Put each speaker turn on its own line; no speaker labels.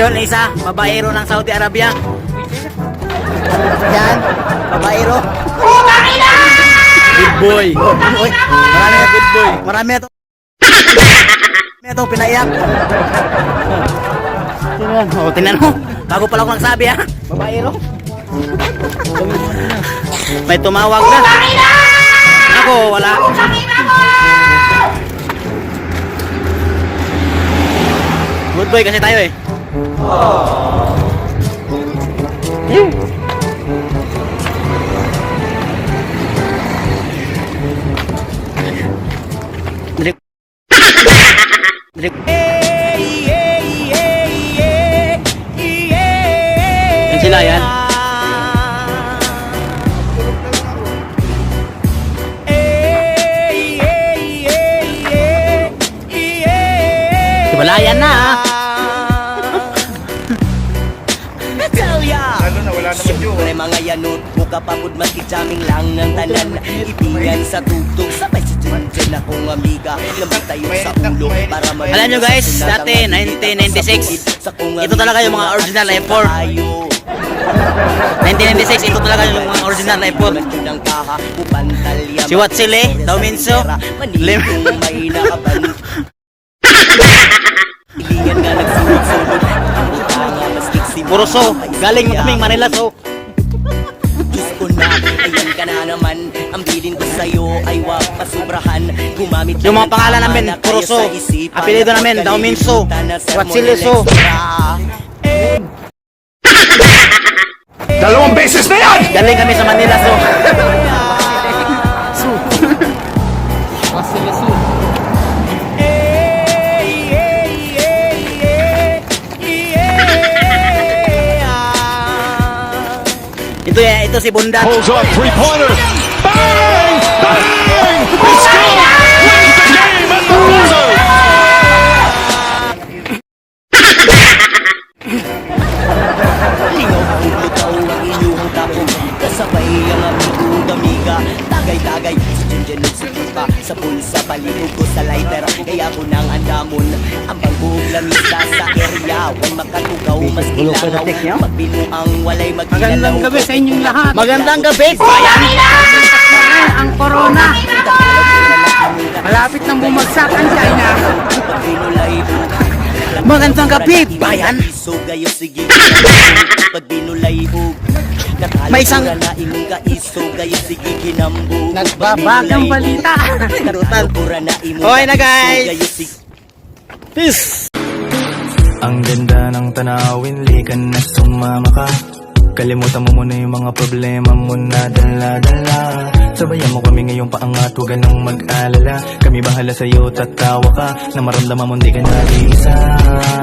Ayun, isa, babaero ng Saudi Arabia. Yan, babaero. Good boy. Uy, marami na good boy. Marami na to. Marami na to, pinaiyak. Oh, tingnan mo. Bago pala ako nagsabi ha. Babaero. May tumawag na. Ako, wala. Good boy kasi tayo eh. Yan sila yan. Walayan na ha.
Lalo na wala naman yun.
Siyempre mga yanot, mukha pamod matikjaming lang ng tanan. Itingan sa tugtog, sabay si Junjun akong amiga. Lambot tayo sa ulo para mag-
Alam nyo guys, dati 1996, ito talaga yung mga original effort. 1996, ito talaga yung mga original effort. Si Watsile, Dauminso, Lim. Puro so, galing mo kaming Manila so.
Diyos ko na, ayan ka na naman. Ang bilin ko sa'yo ay wag pasubrahan. Gumamit
Yung mga pangalan namin, puro so. Apelido namin, Dauminso, Watsile so.
Dalawang beses na yan!
Galing kami sa Manila so. Ito si Bundat.
Pulls up, three-pointer. Bang! Bang! He scores! Wins the game at the buzzer!
Lingaw ang lutaw ang inyong tapong. Kasabay ang amigong amiga. Tagay-tagay si Junjun nagsikot pa. Sa pulsa palihog ko sa lighter. Kaya ko nang andamon. Ang pangbuhog lamista sa area. Huwag makatugaw mas ilangaw. Magbinuang walay magkinalaw.
Magandang gabi sa inyong lahat.
Magandang gabi, bayan.
Ang corona. Malapit nang bumagsak ang China.
Magandang gabi, bayan. May isang
Nagbabagang balita.
Okay na guys. Peace.
Ang ganda ng tanawin, likan na sumama ka. Kalimutan mo muna yung mga problema mo na dala-dala. Sabayan mo kami ngayong paangat, huwag ka nang mag-alala. Kami bahala sa'yo, tatawa ka, na maramdaman mo di ka nag-iisa.